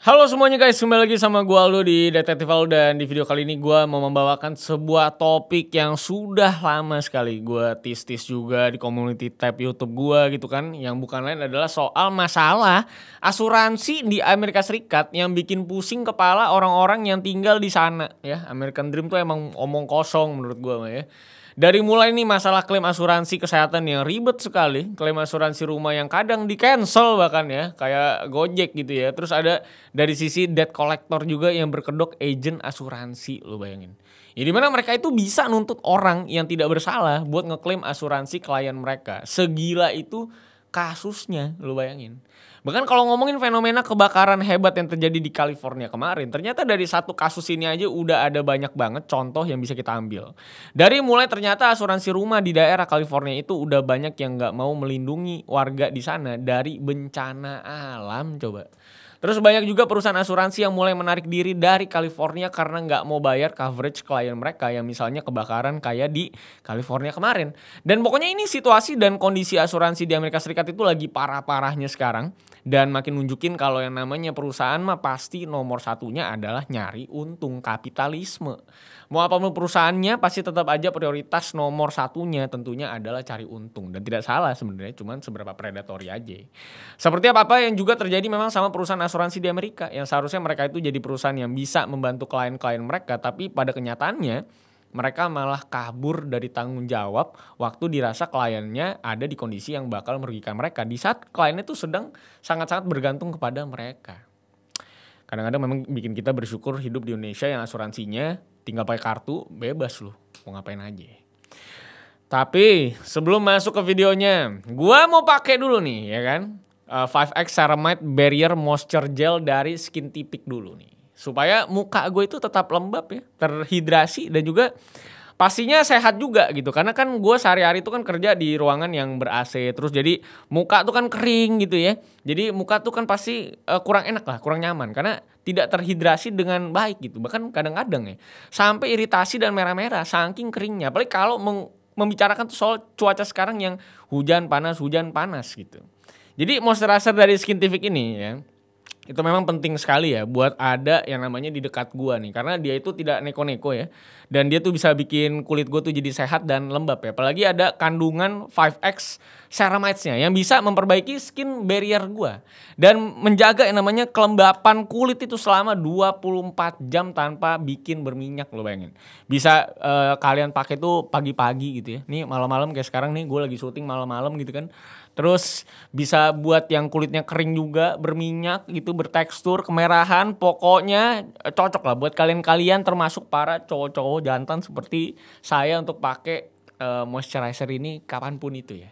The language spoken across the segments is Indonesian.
Halo semuanya guys, kembali lagi sama gue Aldo di Detektif Aldo. Dan di video kali ini gue mau membawakan sebuah topik yang sudah lama sekali gue tis-tis juga di community tab YouTube gue gitu kan. Yang bukan lain adalah soal masalah asuransi di Amerika Serikat yang bikin pusing kepala orang-orang yang tinggal di sana ya. American Dream tuh emang omong kosong menurut gue mah ya. Dari mulai nih masalah klaim asuransi kesehatan yang ribet sekali, klaim asuransi rumah yang kadang di cancel bahkan ya, kayak Gojek gitu ya. Terus ada dari sisi debt collector juga yang berkedok agent asuransi, lo bayangin. Ya dimana mereka itu bisa nuntut orang yang tidak bersalah buat ngeklaim asuransi klien mereka. Segila itu kasusnya, lo bayangin. Bahkan kalau ngomongin fenomena kebakaran hebat yang terjadi di California kemarin, ternyata dari satu kasus ini aja udah ada banyak banget contoh yang bisa kita ambil. Dari mulai ternyata asuransi rumah di daerah California itu udah banyak yang gak mau melindungi warga di sana dari bencana alam coba. Terus banyak juga perusahaan asuransi yang mulai menarik diri dari California karena nggak mau bayar coverage klien mereka yang misalnya kebakaran kayak di California kemarin. Dan pokoknya ini situasi dan kondisi asuransi di Amerika Serikat itu lagi parah-parahnya sekarang. Dan makin nunjukin kalau yang namanya perusahaan mah pasti nomor satunya adalah nyari untung, kapitalisme. Mau apapun perusahaannya pasti tetap aja prioritas nomor satunya tentunya adalah cari untung. Dan tidak salah sebenarnya, cuman seberapa predatory aja. Seperti apa-apa yang juga terjadi memang sama perusahaan asuransi di Amerika. Yang seharusnya mereka itu jadi perusahaan yang bisa membantu klien-klien mereka. Tapi pada kenyataannya mereka malah kabur dari tanggung jawab waktu dirasa kliennya ada di kondisi yang bakal merugikan mereka. Di saat kliennya itu sedang sangat-sangat bergantung kepada mereka. Kadang-kadang memang bikin kita bersyukur hidup di Indonesia yang asuransinya tinggal pakai kartu, bebas loh, mau ngapain aja. Tapi sebelum masuk ke videonya, gua mau pakai dulu nih ya kan, 5X Ceramide Barrier Moisture Gel dari Skintific dulu nih. Supaya muka gue itu tetap lembab ya, terhidrasi dan juga pastinya sehat juga gitu. Karena kan gue sehari-hari itu kan kerja di ruangan yang ber-AC. Terus jadi muka tuh kan kering gitu ya. Jadi muka tuh kan pasti kurang enak lah, kurang nyaman. Karena tidak terhidrasi dengan baik gitu. Bahkan kadang-kadang ya sampai iritasi dan merah-merah saking keringnya. Apalagi kalau membicarakan tuh soal cuaca sekarang yang hujan panas gitu. Jadi moisturizer dari Skintific ini ya, itu memang penting sekali ya buat ada yang namanya di dekat gua nih. Karena dia itu tidak neko-neko ya. Dan dia tuh bisa bikin kulit gua tuh jadi sehat dan lembab ya. Apalagi ada kandungan 5X Ceramidesnya yang bisa memperbaiki skin barrier gua. Dan menjaga yang namanya kelembapan kulit itu selama 24 jam tanpa bikin berminyak, lo bayangin. Bisa kalian pakai tuh pagi-pagi gitu ya. Nih malam-malam kayak sekarang nih gue lagi syuting malam-malam gitu kan. Terus bisa buat yang kulitnya kering juga, berminyak gitu, bertekstur, kemerahan. Pokoknya cocok lah buat kalian-kalian termasuk para cowok-cowok jantan seperti saya untuk pakai moisturizer ini kapanpun itu ya.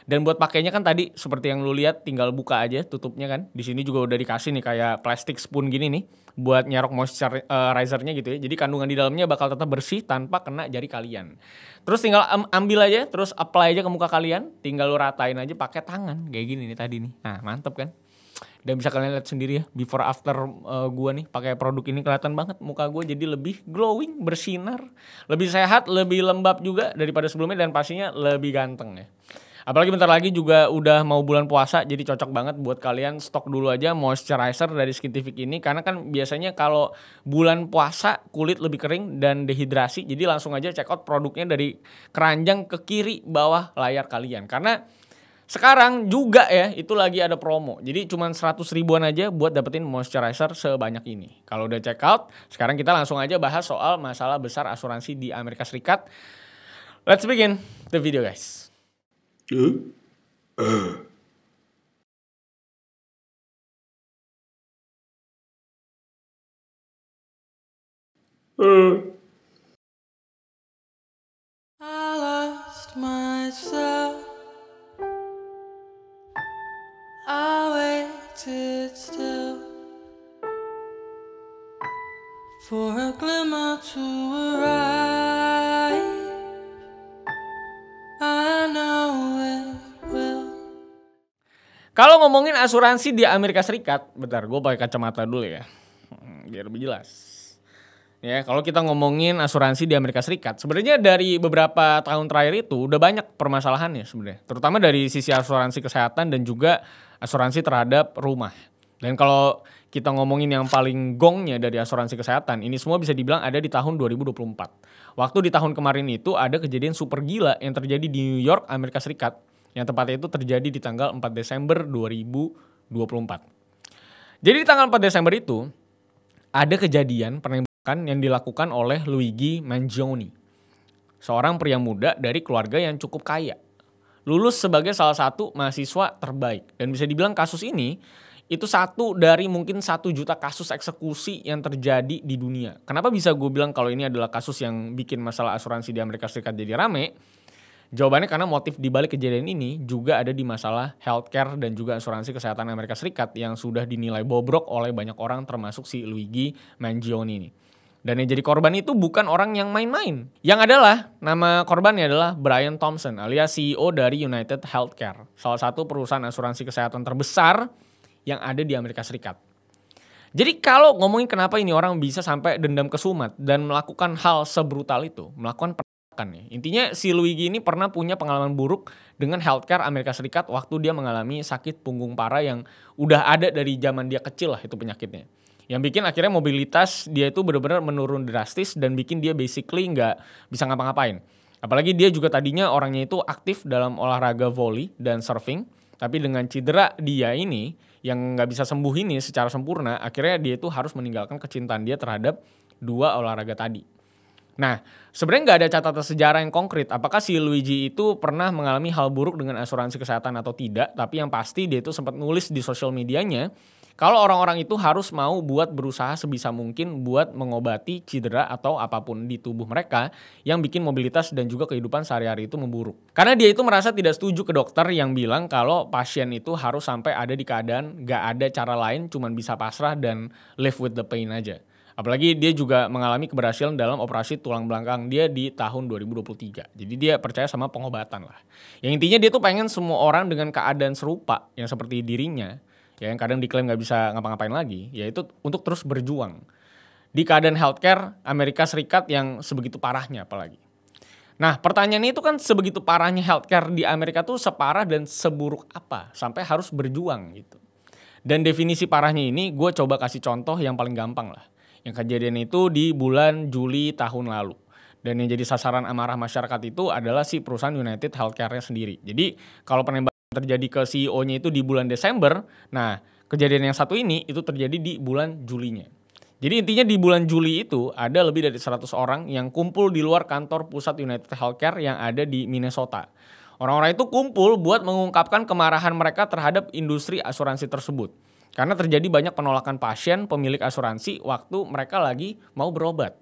Dan buat pakainya kan tadi seperti yang lu lihat tinggal buka aja tutupnya kan. Di sini juga udah dikasih nih kayak plastik spoon gini nih buat nyerok moisturizernya gitu ya. Jadi kandungan di dalamnya bakal tetap bersih tanpa kena jari kalian. Terus tinggal ambil aja, terus apply aja ke muka kalian. Tinggal lu ratain aja pakai tangan kayak gini nih tadi nih. Nah, mantep kan? Dan bisa kalian lihat sendiri ya before after gua nih pakai produk ini kelihatan banget muka gua jadi lebih glowing, bersinar, lebih sehat, lebih lembab juga daripada sebelumnya dan pastinya lebih ganteng ya. Apalagi bentar lagi juga udah mau bulan puasa, jadi cocok banget buat kalian stok dulu aja moisturizer dari Skintific ini. Karena kan biasanya kalau bulan puasa kulit lebih kering dan dehidrasi, jadi langsung aja check out produknya dari keranjang ke kiri bawah layar kalian. Karena sekarang juga ya itu lagi ada promo, jadi cuma 100 ribuan aja buat dapetin moisturizer sebanyak ini. Kalau udah check out, sekarang kita langsung aja bahas soal masalah besar asuransi di Amerika Serikat. Let's begin the video guys. I lost myself. I waited still for a glimmer to arrive. I know it will. Kalau ngomongin asuransi di Amerika Serikat, bentar gue pakai kacamata dulu ya, biar lebih jelas. Ya, kalau kita ngomongin asuransi di Amerika Serikat, sebenarnya dari beberapa tahun terakhir itu udah banyak permasalahannya sebenarnya. Terutama dari sisi asuransi kesehatan dan juga asuransi terhadap rumah. Dan kalau kita ngomongin yang paling gongnya dari asuransi kesehatan, ini semua bisa dibilang ada di tahun 2024. Waktu di tahun kemarin itu ada kejadian super gila yang terjadi di New York, Amerika Serikat. Yang tepatnya itu terjadi di tanggal 4 Desember 2024. Jadi di tanggal 4 Desember itu ada kejadian penembakan yang dilakukan oleh Luigi Mangione. Seorang pria muda dari keluarga yang cukup kaya. Lulus sebagai salah satu mahasiswa terbaik. Dan bisa dibilang kasus ini itu satu dari mungkin 1 juta kasus eksekusi yang terjadi di dunia. Kenapa bisa gue bilang kalau ini adalah kasus yang bikin masalah asuransi di Amerika Serikat jadi rame? Jawabannya karena motif di balik kejadian ini juga ada di masalah healthcare dan juga asuransi kesehatan Amerika Serikat yang sudah dinilai bobrok oleh banyak orang termasuk si Luigi Mangione ini. Dan yang jadi korban itu bukan orang yang main-main. Yang adalah, nama korbannya adalah Brian Thompson alias CEO dari United Healthcare. Salah satu perusahaan asuransi kesehatan terbesar yang ada di Amerika Serikat. Jadi kalau ngomongin kenapa ini orang bisa sampai dendam kesumat dan melakukan hal sebrutal itu, melakukan penembakan ya. Intinya si Luigi ini pernah punya pengalaman buruk dengan healthcare Amerika Serikat waktu dia mengalami sakit punggung parah yang udah ada dari zaman dia kecil lah itu penyakitnya. Yang bikin akhirnya mobilitas dia itu benar-benar menurun drastis dan bikin dia basically nggak bisa ngapa-ngapain. Apalagi dia juga tadinya orangnya itu aktif dalam olahraga volley dan surfing. Tapi dengan cedera dia ini yang nggak bisa sembuh ini secara sempurna, akhirnya dia itu harus meninggalkan kecintaan dia terhadap 2 olahraga tadi. Nah, sebenarnya nggak ada catatan sejarah yang konkret apakah si Luigi itu pernah mengalami hal buruk dengan asuransi kesehatan atau tidak. Tapi yang pasti dia itu sempat nulis di sosial medianya kalau orang-orang itu harus mau buat berusaha sebisa mungkin buat mengobati cedera atau apapun di tubuh mereka yang bikin mobilitas dan juga kehidupan sehari-hari itu memburuk. Karena dia itu merasa tidak setuju ke dokter yang bilang kalau pasien itu harus sampai ada di keadaan gak ada cara lain cuman bisa pasrah dan live with the pain aja. Apalagi dia juga mengalami keberhasilan dalam operasi tulang belakang dia di tahun 2023. Jadi dia percaya sama pengobatan lah. Yang intinya dia tuh pengen semua orang dengan keadaan serupa yang seperti dirinya, ya yang kadang diklaim gak bisa ngapa-ngapain lagi, yaitu untuk terus berjuang di keadaan healthcare Amerika Serikat yang sebegitu parahnya apalagi. Nah pertanyaannya itu kan sebegitu parahnya healthcare di Amerika tuh separah dan seburuk apa sampai harus berjuang gitu. Dan definisi parahnya ini gue coba kasih contoh yang paling gampang lah. Yang kejadian itu di bulan Juli tahun lalu. Dan yang jadi sasaran amarah masyarakat itu adalah si perusahaan United Healthcare-nya sendiri. Jadi kalau penembakan terjadi ke CEO-nya itu di bulan Desember, nah kejadian yang satu ini itu terjadi di bulan Julinya. Jadi intinya di bulan Juli itu ada lebih dari 100 orang yang kumpul di luar kantor pusat United Healthcare yang ada di Minnesota. Orang-orang itu kumpul buat mengungkapkan kemarahan mereka terhadap industri asuransi tersebut. Karena terjadi banyak penolakan pasien pemilik asuransi waktu mereka lagi mau berobat.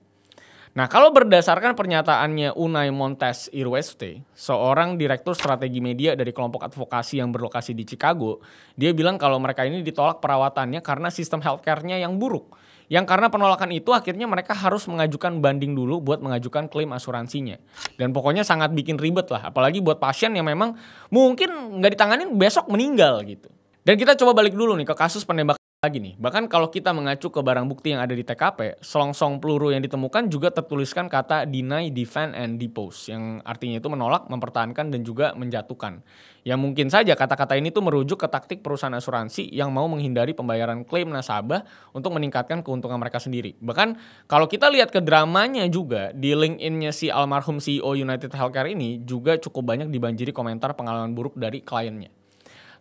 Nah kalau berdasarkan pernyataannya Unai Montes Irweste, seorang direktur strategi media dari kelompok advokasi yang berlokasi di Chicago, dia bilang kalau mereka ini ditolak perawatannya karena sistem healthcare-nya yang buruk. Yang karena penolakan itu akhirnya mereka harus mengajukan banding dulu buat mengajukan klaim asuransinya. Dan pokoknya sangat bikin ribet lah, apalagi buat pasien yang memang mungkin nggak ditanganin besok meninggal gitu. Dan kita coba balik dulu nih ke kasus penembakan lagi nih. Bahkan kalau kita mengacu ke barang bukti yang ada di TKP, selongsong peluru yang ditemukan juga tertuliskan kata deny, defend, and depose. Yang artinya itu menolak, mempertahankan, dan juga menjatuhkan. Yang mungkin saja kata-kata ini tuh merujuk ke taktik perusahaan asuransi yang mau menghindari pembayaran klaim nasabah untuk meningkatkan keuntungan mereka sendiri. Bahkan kalau kita lihat ke dramanya juga, di LinkedIn-nya si almarhum CEO United Healthcare ini juga cukup banyak dibanjiri komentar pengalaman buruk dari kliennya.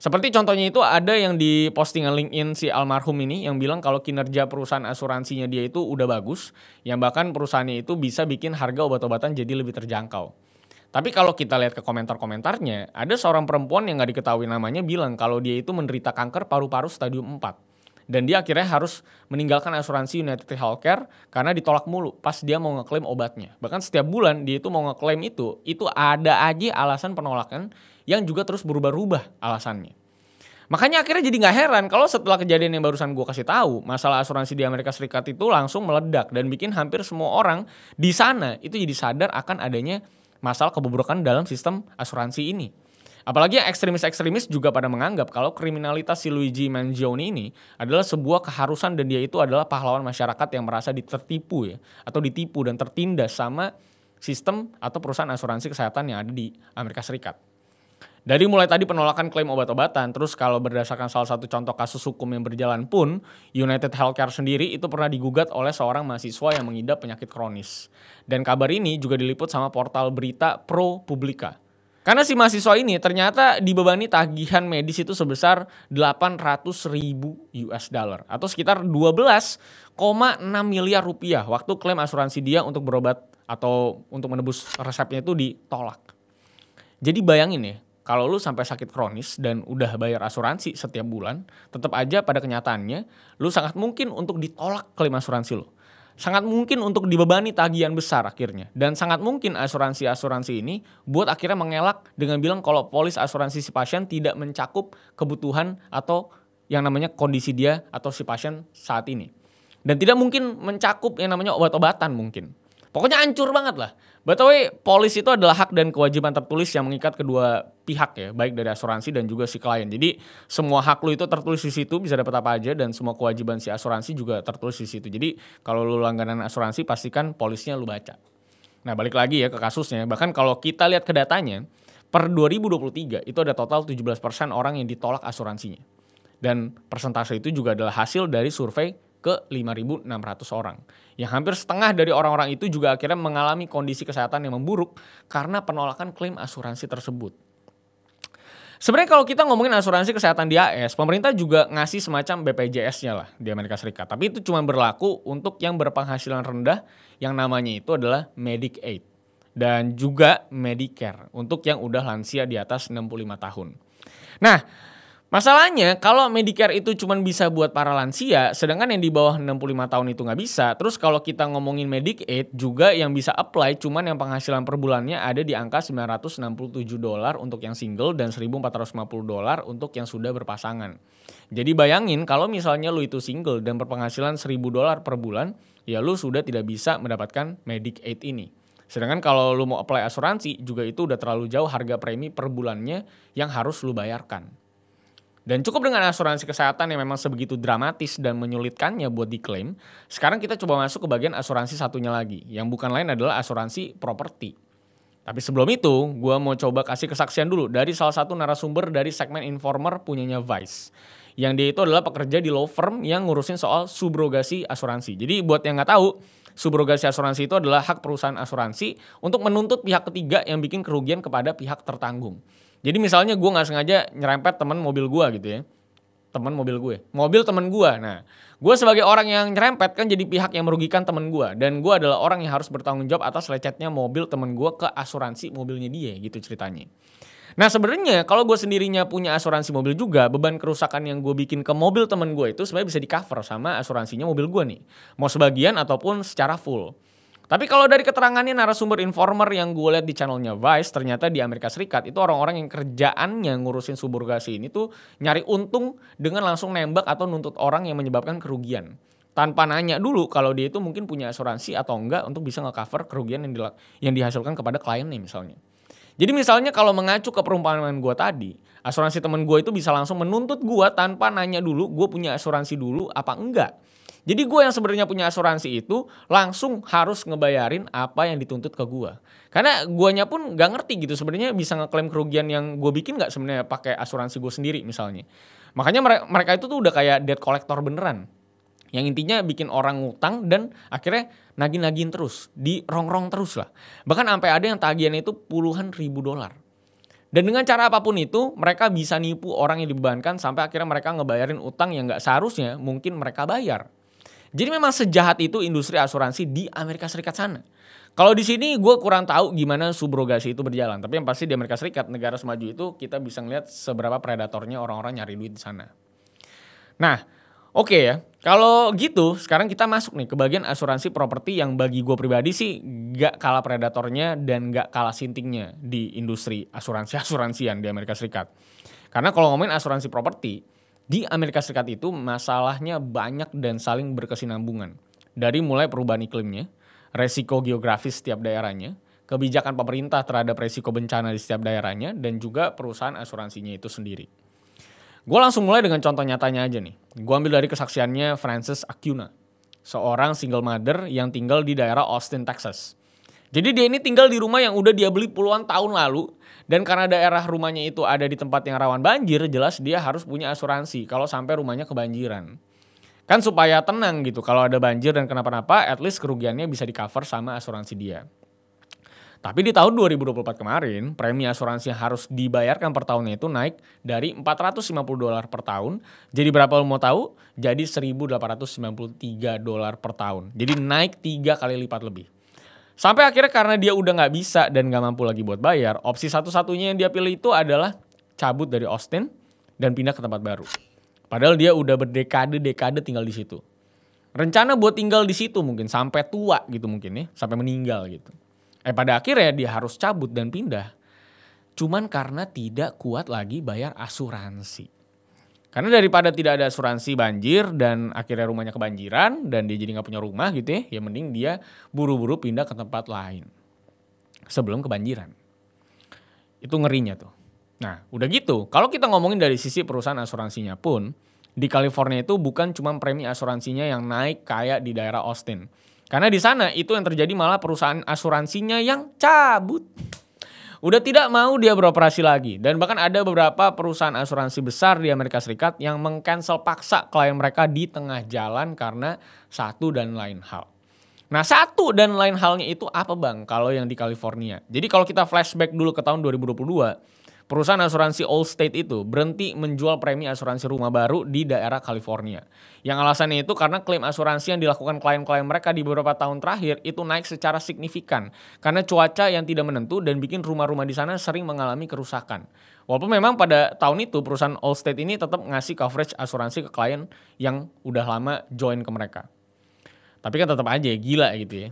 Seperti contohnya itu ada yang di postingan LinkedIn si almarhum ini yang bilang kalau kinerja perusahaan asuransinya dia itu udah bagus, yang bahkan perusahaannya itu bisa bikin harga obat-obatan jadi lebih terjangkau. Tapi kalau kita lihat ke komentar-komentarnya, ada seorang perempuan yang gak diketahui namanya bilang kalau dia itu menderita kanker paru-paru stadium 4. Dan dia akhirnya harus meninggalkan asuransi United Healthcare karena ditolak mulu pas dia mau ngeklaim obatnya. Bahkan setiap bulan dia itu mau ngeklaim itu ada aja alasan penolakan yang juga terus berubah-ubah alasannya. Makanya akhirnya jadi gak heran kalau setelah kejadian yang barusan gue kasih tahu, masalah asuransi di Amerika Serikat itu langsung meledak dan bikin hampir semua orang di sana itu jadi sadar akan adanya masalah kebobrokan dalam sistem asuransi ini. Apalagi yang ekstremis-ekstremis juga pada menganggap kalau kriminalitas si Luigi Mangione ini adalah sebuah keharusan dan dia itu adalah pahlawan masyarakat yang merasa ditertipu ya, atau ditipu dan tertindas sama sistem atau perusahaan asuransi kesehatan yang ada di Amerika Serikat. Dari mulai tadi penolakan klaim obat-obatan, terus kalau berdasarkan salah satu contoh kasus hukum yang berjalan pun, United Healthcare sendiri itu pernah digugat oleh seorang mahasiswa yang mengidap penyakit kronis. Dan kabar ini juga diliput sama portal berita ProPublica. Karena si mahasiswa ini ternyata dibebani tagihan medis itu sebesar 800.000 US dollar atau sekitar 12,6 miliar rupiah waktu klaim asuransi dia untuk berobat atau untuk menebus resepnya itu ditolak. Jadi bayangin ya, kalau lu sampai sakit kronis dan udah bayar asuransi setiap bulan, tetap aja pada kenyataannya lu sangat mungkin untuk ditolak klaim asuransi lu. Sangat mungkin untuk dibebani tagihan besar akhirnya. Dan sangat mungkin asuransi-asuransi ini buat akhirnya mengelak dengan bilang kalau polis asuransi si pasien tidak mencakup kebutuhan atau yang namanya kondisi dia atau si pasien saat ini. Dan tidak mungkin mencakup yang namanya obat-obatan mungkin. Pokoknya hancur banget lah. By the way, polis itu adalah hak dan kewajiban tertulis yang mengikat kedua pihak ya, baik dari asuransi dan juga si klien. Jadi semua hak lu itu tertulis di situ, bisa dapat apa aja, dan semua kewajiban si asuransi juga tertulis di situ. Jadi kalau lu langganan asuransi pastikan polisnya lu baca. Nah, balik lagi ya ke kasusnya. Bahkan kalau kita lihat ke datanya, per 2023 itu ada total 17% orang yang ditolak asuransinya. Dan persentase itu juga adalah hasil dari survei ke 5.600 orang. Yang hampir setengah dari orang-orang itu juga akhirnya mengalami kondisi kesehatan yang memburuk karena penolakan klaim asuransi tersebut. Sebenarnya kalau kita ngomongin asuransi kesehatan di AS, pemerintah juga ngasih semacam BPJS-nya lah di Amerika Serikat. Tapi itu cuma berlaku untuk yang berpenghasilan rendah yang namanya itu adalah Medicaid. Dan juga Medicare untuk yang udah lansia di atas 65 tahun. Nah, masalahnya kalau Medicare itu cuma bisa buat para lansia, sedangkan yang di bawah 65 tahun itu nggak bisa. Terus kalau kita ngomongin Medicaid juga yang bisa apply cuman yang penghasilan per bulannya ada di angka $967 untuk yang single dan $1.450 untuk yang sudah berpasangan. Jadi bayangin kalau misalnya lu itu single dan berpenghasilan $1.000 per bulan, ya lu sudah tidak bisa mendapatkan Medicaid ini. Sedangkan kalau lu mau apply asuransi juga itu udah terlalu jauh harga premi per bulannya yang harus lu bayarkan. Dan cukup dengan asuransi kesehatan yang memang sebegitu dramatis dan menyulitkannya buat diklaim, sekarang kita coba masuk ke bagian asuransi satunya lagi, yang bukan lain adalah asuransi properti. Tapi sebelum itu, gue mau coba kasih kesaksian dulu dari salah satu narasumber dari segmen Informer punyanya Vice. Yang dia itu adalah pekerja di law firm yang ngurusin soal subrogasi asuransi. Jadi buat yang nggak tahu, subrogasi asuransi itu adalah hak perusahaan asuransi untuk menuntut pihak ketiga yang bikin kerugian kepada pihak tertanggung. Jadi misalnya gue gak sengaja nyerempet temen mobil gue gitu ya. Temen mobil gue. Mobil temen gue. Nah, gue sebagai orang yang nyerempet kan jadi pihak yang merugikan temen gue. Dan gue adalah orang yang harus bertanggung jawab atas lecetnya mobil temen gue ke asuransi mobilnya dia gitu ceritanya. Nah sebenarnya kalau gue sendirinya punya asuransi mobil juga, beban kerusakan yang gue bikin ke mobil temen gue itu sebenarnya bisa di cover sama asuransinya mobil gue nih. Mau sebagian ataupun secara full. Tapi kalau dari keterangannya narasumber Informer yang gue lihat di channelnya Vice, ternyata di Amerika Serikat itu orang-orang yang kerjaannya ngurusin subrogasi ini tuh nyari untung dengan langsung nembak atau nuntut orang yang menyebabkan kerugian. Tanpa nanya dulu kalau dia itu mungkin punya asuransi atau enggak untuk bisa nge-cover kerugian yang dihasilkan kepada kliennya misalnya. Jadi misalnya kalau mengacu ke perumpamaan gue tadi, asuransi temen gue itu bisa langsung menuntut gue tanpa nanya dulu gue punya asuransi dulu apa enggak. Jadi gue yang sebenarnya punya asuransi itu langsung harus ngebayarin apa yang dituntut ke gue. Karena guanya pun gak ngerti gitu sebenarnya bisa ngeklaim kerugian yang gue bikin gak sebenarnya pakai asuransi gue sendiri misalnya. Makanya mereka itu tuh udah kayak debt collector beneran. Yang intinya bikin orang ngutang dan akhirnya nagih-nagihin terus, dirongrong terus lah. Bahkan sampai ada yang tagihannya itu puluhan ribu dolar. Dan dengan cara apapun itu mereka bisa nipu orang yang dibebankan sampai akhirnya mereka ngebayarin utang yang gak seharusnya mungkin mereka bayar. Jadi memang sejahat itu industri asuransi di Amerika Serikat sana. Kalau di sini gue kurang tahu gimana subrogasi itu berjalan. Tapi yang pasti di Amerika Serikat, negara semaju itu kita bisa ngeliat seberapa predatornya orang-orang nyari duit di sana. Nah, oke ya. Kalau gitu, sekarang kita masuk nih ke bagian asuransi properti yang bagi gue pribadi sih gak kalah predatornya dan gak kalah sintingnya di industri asuransian di Amerika Serikat. Karena kalau ngomongin asuransi properti, di Amerika Serikat itu masalahnya banyak dan saling berkesinambungan. Dari mulai perubahan iklimnya, resiko geografis setiap daerahnya, kebijakan pemerintah terhadap resiko bencana di setiap daerahnya, dan juga perusahaan asuransinya itu sendiri. Gue langsung mulai dengan contoh nyatanya aja nih. Gue ambil dari kesaksiannya Frances Acuna, seorang single mother yang tinggal di daerah Austin, Texas. Jadi dia ini tinggal di rumah yang udah dia beli puluhan tahun lalu. Dan karena daerah rumahnya itu ada di tempat yang rawan banjir, jelas dia harus punya asuransi kalau sampai rumahnya kebanjiran. Kan supaya tenang gitu, kalau ada banjir dan kenapa-napa, at least kerugiannya bisa di-cover sama asuransi dia. Tapi di tahun 2024 kemarin, premi asuransi yang harus dibayarkan per tahunnya itu naik dari $450 per tahun. Jadi berapa lo mau tahu? Jadi $1.893 per tahun. Jadi naik 3 kali lipat lebih. Sampai akhirnya karena dia udah gak bisa dan gak mampu lagi buat bayar, opsi satu-satunya yang dia pilih itu adalah cabut dari Austin dan pindah ke tempat baru. Padahal dia udah berdekade-dekade tinggal di situ. Rencana buat tinggal di situ mungkin sampai tua gitu mungkin ya, sampai meninggal gitu. Pada akhirnya dia harus cabut dan pindah. Cuman karena tidak kuat lagi bayar asuransi. Karena daripada tidak ada asuransi banjir dan akhirnya rumahnya kebanjiran dan dia jadi gak punya rumah gitu ya mending dia buru-buru pindah ke tempat lain sebelum kebanjiran. Itu ngerinya tuh. Nah udah gitu, kalau kita ngomongin dari sisi perusahaan asuransinya pun, di California itu bukan cuma premi asuransinya yang naik kayak di daerah Austin. Karena di sana itu yang terjadi malah perusahaan asuransinya yang cabut. Udah tidak mau dia beroperasi lagi. Dan bahkan ada beberapa perusahaan asuransi besar di Amerika Serikat yang meng-cancel paksa klien mereka di tengah jalan karena satu dan lain hal. Nah satu dan lain halnya itu apa bang kalau yang di California? Jadi kalau kita flashback dulu ke tahun 2022, perusahaan asuransi Allstate itu berhenti menjual premi asuransi rumah baru di daerah California. Yang alasannya itu karena klaim asuransi yang dilakukan klien-klien mereka di beberapa tahun terakhir itu naik secara signifikan. Karena cuaca yang tidak menentu dan bikin rumah-rumah di sana sering mengalami kerusakan. Walaupun memang pada tahun itu perusahaan Allstate ini tetap ngasih coverage asuransi ke klien yang udah lama join ke mereka. Tapi kan tetap aja gila gitu ya.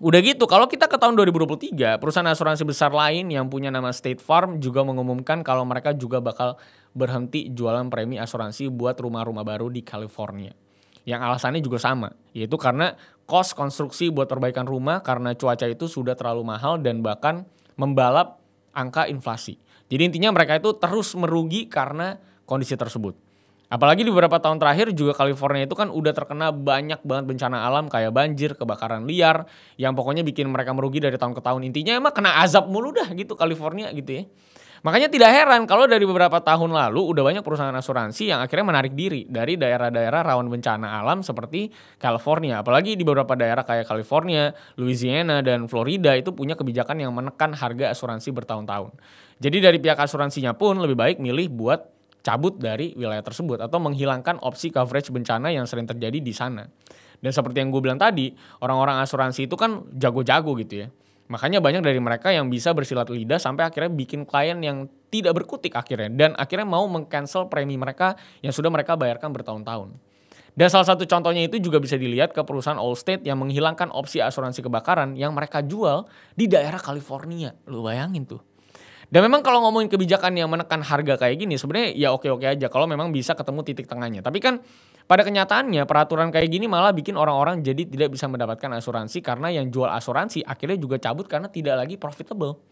Udah gitu, kalau kita ke tahun 2023, perusahaan asuransi besar lain yang punya nama State Farm juga mengumumkan kalau mereka juga bakal berhenti jualan premi asuransi buat rumah-rumah baru di California. Yang alasannya juga sama, yaitu karena kos konstruksi buat perbaikan rumah karena cuaca itu sudah terlalu mahal dan bahkan membalap angka inflasi. Jadi intinya mereka itu terus merugi karena kondisi tersebut. Apalagi di beberapa tahun terakhir juga California itu kan udah terkena banyak banget bencana alam kayak banjir, kebakaran liar, yang pokoknya bikin mereka merugi dari tahun ke tahun. Intinya emang kena azab mulu dah gitu California gitu ya. Makanya tidak heran kalau dari beberapa tahun lalu udah banyak perusahaan asuransi yang akhirnya menarik diri dari daerah-daerah rawan bencana alam seperti California. Apalagi di beberapa daerah kayak California, Louisiana, dan Florida itu punya kebijakan yang menekan harga asuransi bertahun-tahun. Jadi dari pihak asuransinya pun lebih baik milih buat cabut dari wilayah tersebut atau menghilangkan opsi coverage bencana yang sering terjadi di sana. Dan seperti yang gue bilang tadi, orang-orang asuransi itu kan jago-jago gitu ya. Makanya banyak dari mereka yang bisa bersilat lidah sampai akhirnya bikin klien yang tidak berkutik akhirnya. Dan akhirnya mau meng-cancel premi mereka yang sudah mereka bayarkan bertahun-tahun. Dan salah satu contohnya itu juga bisa dilihat ke perusahaan Allstate yang menghilangkan opsi asuransi kebakaran yang mereka jual di daerah California. Lu bayangin tuh. Dan memang kalau ngomongin kebijakan yang menekan harga kayak gini sebenarnya ya oke-oke aja kalau memang bisa ketemu titik tengahnya. Tapi kan pada kenyataannya peraturan kayak gini malah bikin orang-orang jadi tidak bisa mendapatkan asuransi karena yang jual asuransi akhirnya juga cabut karena tidak lagi profitable.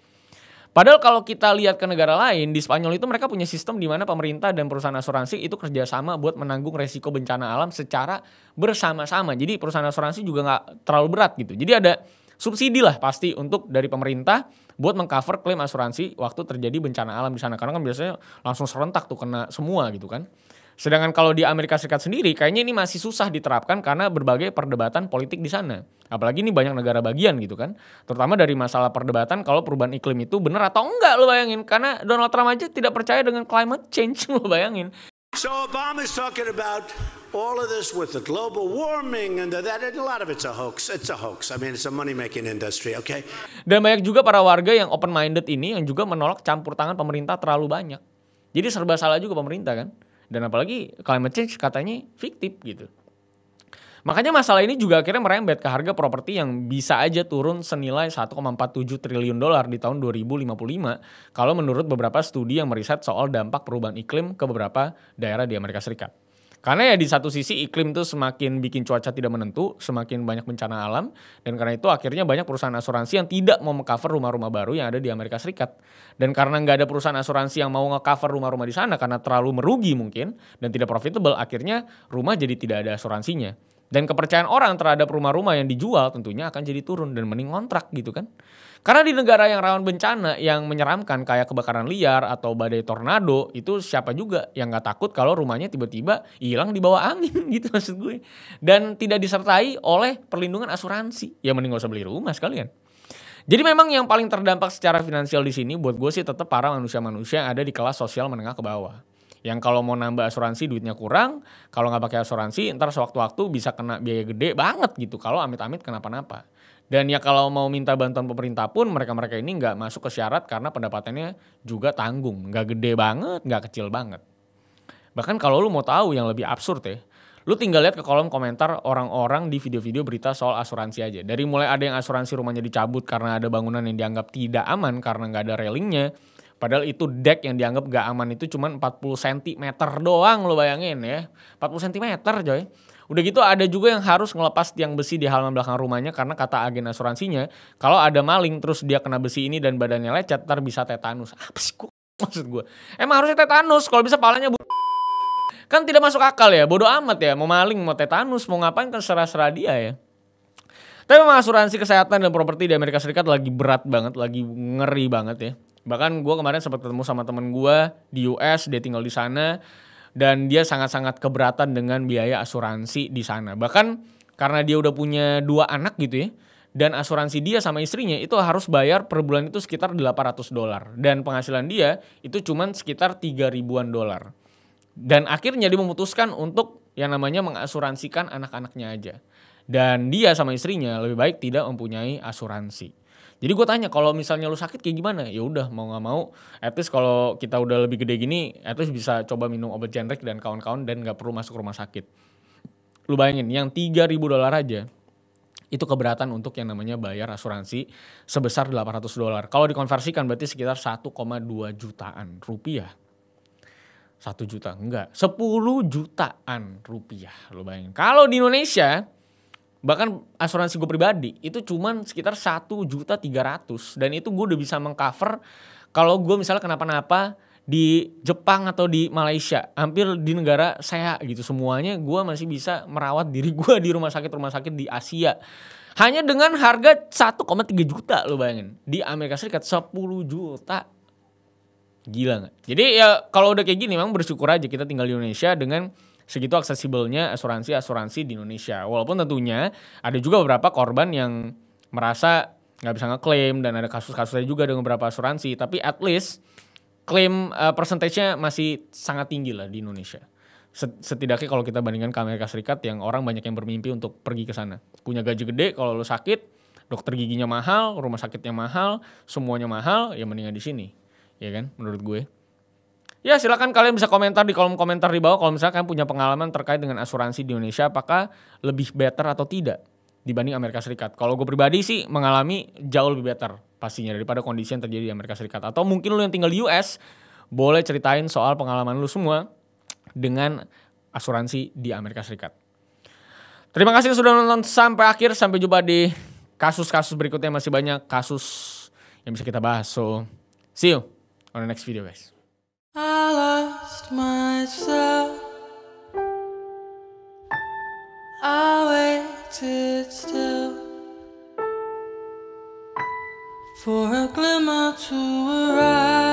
Padahal kalau kita lihat ke negara lain, di Spanyol itu mereka punya sistem di mana pemerintah dan perusahaan asuransi itu kerjasama buat menanggung resiko bencana alam secara bersama-sama. Jadi perusahaan asuransi juga nggak terlalu berat gitu. Jadi ada subsidi lah pasti untuk dari pemerintah buat mengcover klaim asuransi waktu terjadi bencana alam di sana. Karena kan biasanya langsung serentak tuh kena semua gitu kan. Sedangkan kalau di Amerika Serikat sendiri kayaknya ini masih susah diterapkan karena berbagai perdebatan politik di sana. Apalagi ini banyak negara bagian gitu kan. Terutama dari masalah perdebatan kalau perubahan iklim itu benar atau enggak lo bayangin. Karena Donald Trump aja tidak percaya dengan climate change lo bayangin. So Obama's talking about all of this with the global warming and that, and a lot of it's a hoax. It's a hoax. I mean, it's a money-making industry, okay? Dan banyak juga para warga yang open-minded ini yang juga menolak campur tangan pemerintah terlalu banyak. Jadi serba salah juga pemerintah kan. Dan apalagi climate change katanya fiktif gitu. Makanya masalah ini juga akhirnya merembet ke harga properti yang bisa aja turun senilai 1,47 triliun dolar di tahun 2055 kalau menurut beberapa studi yang meriset soal dampak perubahan iklim ke beberapa daerah di Amerika Serikat. Karena ya di satu sisi iklim tuh semakin bikin cuaca tidak menentu, semakin banyak bencana alam, dan karena itu akhirnya banyak perusahaan asuransi yang tidak mau meng-cover rumah-rumah baru yang ada di Amerika Serikat. Dan karena nggak ada perusahaan asuransi yang mau nge-cover rumah-rumah di sana karena terlalu merugi mungkin dan tidak profitable, akhirnya rumah jadi tidak ada asuransinya. Dan kepercayaan orang terhadap rumah-rumah yang dijual tentunya akan jadi turun dan mending ngontrak gitu kan. Karena di negara yang rawan bencana yang menyeramkan kayak kebakaran liar atau badai tornado, itu siapa juga yang gak takut kalau rumahnya tiba-tiba hilang di bawah angin gitu maksud gue. Dan tidak disertai oleh perlindungan asuransi. Ya mending gak usah beli rumah sekalian. Jadi memang yang paling terdampak secara finansial di sini buat gue sih tetap para manusia-manusia yang ada di kelas sosial menengah ke bawah. Yang kalau mau nambah asuransi duitnya kurang, kalau nggak pakai asuransi ntar sewaktu-waktu bisa kena biaya gede banget gitu kalau amit-amit kenapa-napa. Dan ya kalau mau minta bantuan pemerintah pun mereka-mereka ini nggak masuk ke syarat karena pendapatannya juga tanggung, nggak gede banget, nggak kecil banget. Bahkan kalau lu mau tahu yang lebih absurd ya, lu tinggal lihat ke kolom komentar orang-orang di video-video berita soal asuransi aja. Dari mulai ada yang asuransi rumahnya dicabut karena ada bangunan yang dianggap tidak aman karena nggak ada railingnya. Padahal itu deck yang dianggap gak aman itu cuma 40 cm doang lo bayangin ya. 40 cm coy. Udah gitu ada juga yang harus ngelepas tiang besi di halaman belakang rumahnya karena kata agen asuransinya kalau ada maling terus dia kena besi ini dan badannya lecet ntar bisa tetanus. Apa sih maksud gue? Emang harusnya tetanus kalau bisa palanya kan tidak masuk akal ya. Bodoh amat ya mau maling mau tetanus mau ngapain kan serah-serah dia ya. Tapi memang asuransi kesehatan dan properti di Amerika Serikat lagi berat banget, lagi ngeri banget ya. Bahkan gue kemarin sempat ketemu sama temen gue di US, dia tinggal di sana. Dan dia sangat-sangat keberatan dengan biaya asuransi di sana. Bahkan karena dia udah punya 2 anak gitu ya. Dan asuransi dia sama istrinya itu harus bayar per bulan itu sekitar $800. Dan penghasilan dia itu cuma sekitar 3 ribuan dolar. Dan akhirnya dia memutuskan untuk yang namanya mengasuransikan anak-anaknya aja. Dan dia sama istrinya lebih baik tidak mempunyai asuransi. Jadi gue tanya kalau misalnya lu sakit kayak gimana? Ya udah mau nggak mau, at least kalau kita udah lebih gede gini, at least bisa coba minum obat generic dan kawan-kawan dan nggak perlu masuk rumah sakit. Lu bayangin yang $3.000 aja itu keberatan untuk yang namanya bayar asuransi sebesar $800. Kalau dikonversikan berarti sekitar 1,2 jutaan rupiah. 1 juta enggak, 10 jutaan rupiah. Lu bayangin. Kalau di Indonesia bahkan asuransi gue pribadi itu cuman sekitar 1.300.000 dan itu gue udah bisa mengcover kalau gue misalnya kenapa-napa di Jepang atau di Malaysia, hampir di negara saya gitu semuanya gue masih bisa merawat diri gue di rumah sakit di Asia hanya dengan harga 1,3 juta lo bayangin. Di Amerika Serikat 10 juta. Gila gak? Jadi ya kalau udah kayak gini memang bersyukur aja kita tinggal di Indonesia dengan segitu aksesibelnya asuransi di Indonesia. Walaupun tentunya ada juga beberapa korban yang merasa nggak bisa ngeklaim dan ada kasus-kasusnya juga dengan beberapa asuransi. Tapi at least klaim persentasenya masih sangat tinggi lah di Indonesia. Setidaknya kalau kita bandingkan ke Amerika Serikat yang orang banyak yang bermimpi untuk pergi ke sana. Punya gaji gede, kalau lo sakit, dokter giginya mahal, rumah sakitnya mahal, semuanya mahal, ya mendingan di sini. Ya kan, menurut gue. Ya silakan kalian bisa komentar di kolom komentar di bawah kalau misalnya kalian punya pengalaman terkait dengan asuransi di Indonesia apakah lebih better atau tidak dibanding Amerika Serikat. Kalau gue pribadi sih mengalami jauh lebih better pastinya daripada kondisi yang terjadi di Amerika Serikat. Atau mungkin lu yang tinggal di US boleh ceritain soal pengalaman lu semua dengan asuransi di Amerika Serikat. Terima kasih sudah nonton sampai akhir. Sampai jumpa di kasus-kasus berikutnya, masih banyak kasus yang bisa kita bahas. So see you on the next video guys. I lost myself. I waited still for a glimmer to arise.